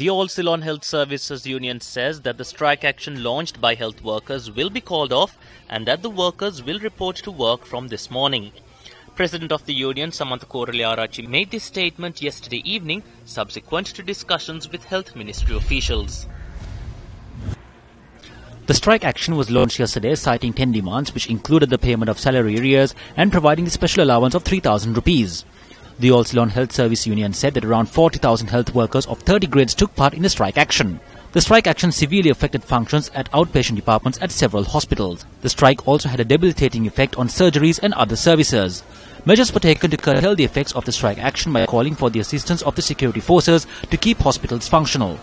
The All Ceylon Health Services Union says that the strike action launched by health workers will be called off and that the workers will report to work from this morning. President of the union, Samantha Koraliarachi, made this statement yesterday evening, subsequent to discussions with Health Ministry officials. The strike action was launched yesterday, citing 10 demands, which included the payment of salary arrears and providing the special allowance of 3,000 rupees. The All Ceylon Health Service Union said that around 40,000 health workers of 30 grades took part in the strike action. The strike action severely affected functions at outpatient departments at several hospitals. The strike also had a debilitating effect on surgeries and other services. Measures were taken to curtail the effects of the strike action by calling for the assistance of the security forces to keep hospitals functional.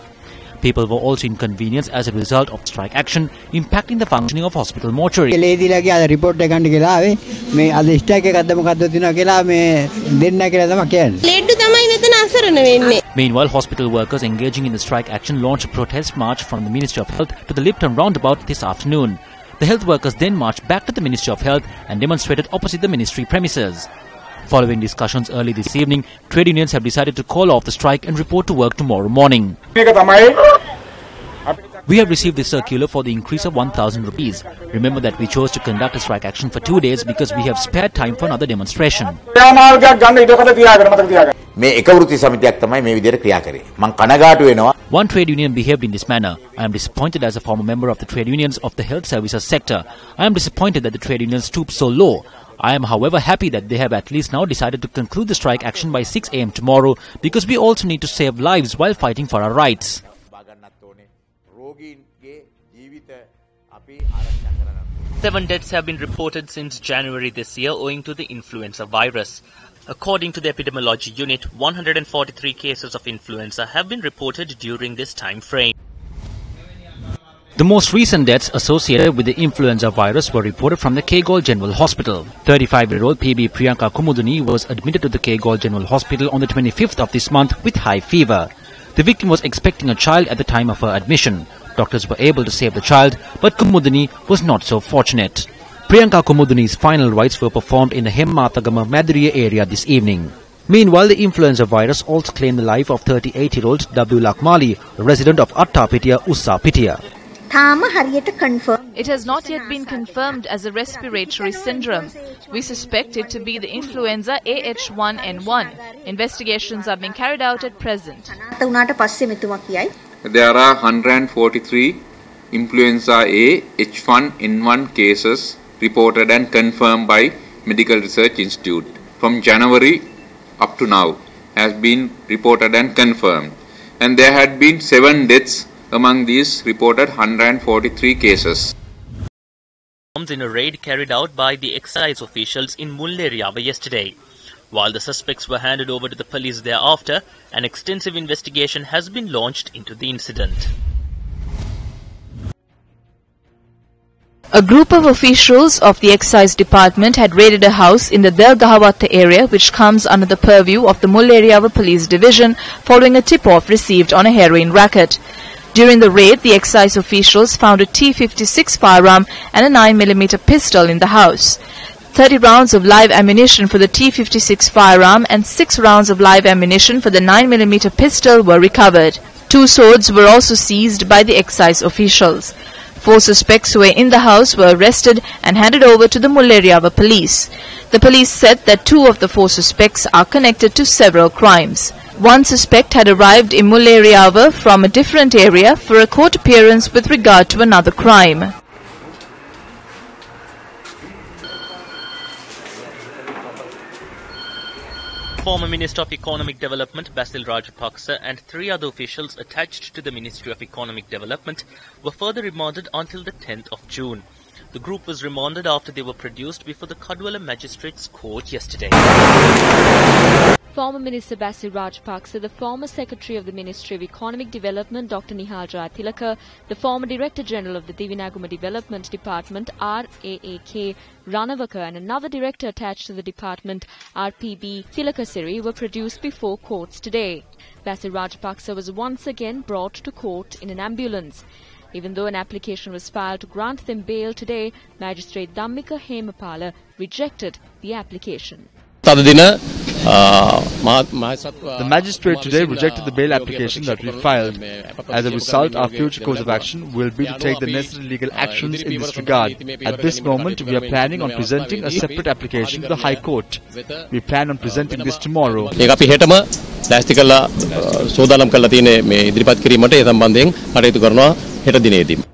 People were also inconvenienced as a result of strike action, impacting the functioning of hospital mortuaries. Meanwhile, hospital workers engaging in the strike action launched a protest march from the Ministry of Health to the Lipton roundabout this afternoon. The health workers then marched back to the Ministry of Health and demonstrated opposite the ministry premises. Following discussions early this evening, trade unions have decided to call off the strike and report to work tomorrow morning. We have received this circular for the increase of 1,000 rupees. Remember that we chose to conduct a strike action for 2 days because we have spared time for another demonstration. One trade union behaved in this manner. I am disappointed as a former member of the trade unions of the health services sector. I am disappointed that the trade unions stooped so low. I am, however, happy that they have at least now decided to conclude the strike action by 6 AM tomorrow because we also need to save lives while fighting for our rights. 7 deaths have been reported since January this year owing to the influenza virus. According to the epidemiology unit, 143 cases of influenza have been reported during this time frame. The most recent deaths associated with the influenza virus were reported from the Kegol General Hospital. 35-year-old PB Priyanka Kumuduni was admitted to the Kegol General Hospital on the 25th of this month with high fever. The victim was expecting a child at the time of her admission. Doctors were able to save the child, but Kumuduni was not so fortunate. Priyanka Kumuduni's final rites were performed in the Hemmatagama Madhuriya area this evening. Meanwhile, the influenza virus also claimed the life of 38-year-old W. Lakmali, a resident of Attapitiya, Ussapitiya. It has not yet been confirmed as a respiratory syndrome. We suspect it to be the influenza AH1N1. Investigations are being carried out at present. There are 143 influenza A H1N1 cases reported and confirmed by Medical Research Institute. From January up to now has been reported and confirmed. And there had been 7 deaths among these reported 143 cases. In a raid carried out by the excise officials in Mulleriava yesterday. While the suspects were handed over to the police thereafter, an extensive investigation has been launched into the incident. A group of officials of the excise department had raided a house in the Delgahawata area which comes under the purview of the Mulleriava Police Division following a tip-off received on a heroin racket. During the raid, the excise officials found a T56 firearm and a 9mm pistol in the house. 30 rounds of live ammunition for the T56 firearm and 6 rounds of live ammunition for the 9mm pistol were recovered. 2 swords were also seized by the excise officials. 4 suspects who were in the house were arrested and handed over to the Mulleriava police. The police said that 2 of the 4 suspects are connected to several crimes. 1 suspect had arrived in Mulleriava from a different area for a court appearance with regard to another crime. Former Minister of Economic Development Basil Rajapaksa and 3 other officials attached to the Ministry of Economic Development were further remanded until the 10th of June. The group was remanded after they were produced before the Kadwala Magistrates Court yesterday. Former Minister Basil Rajapaksa, the former Secretary of the Ministry of Economic Development Dr. Nihal Jayathilaka, the former Director General of the Divinaguma Development Department RAAK Ranavaka and another director attached to the department RPB Tilakasiri were produced before courts today. Basil Rajapaksa was once again brought to court in an ambulance. Even though an application was filed to grant them bail today, Magistrate Dhammika Hemapala rejected the application. The magistrate today rejected the bail application that we filed. As a result, our future course of action will be to take the necessary legal actions in this regard. At this moment, we are planning on presenting a separate application to the High Court. We plan on presenting this tomorrow. ලෑස්ති කරලා සෝදානම් කරලා තියෙන මේ ඉදිරිපත් කිරීමට ඒ සම්බන්ධයෙන් කටයුතු කරනවා හෙට දිනේදී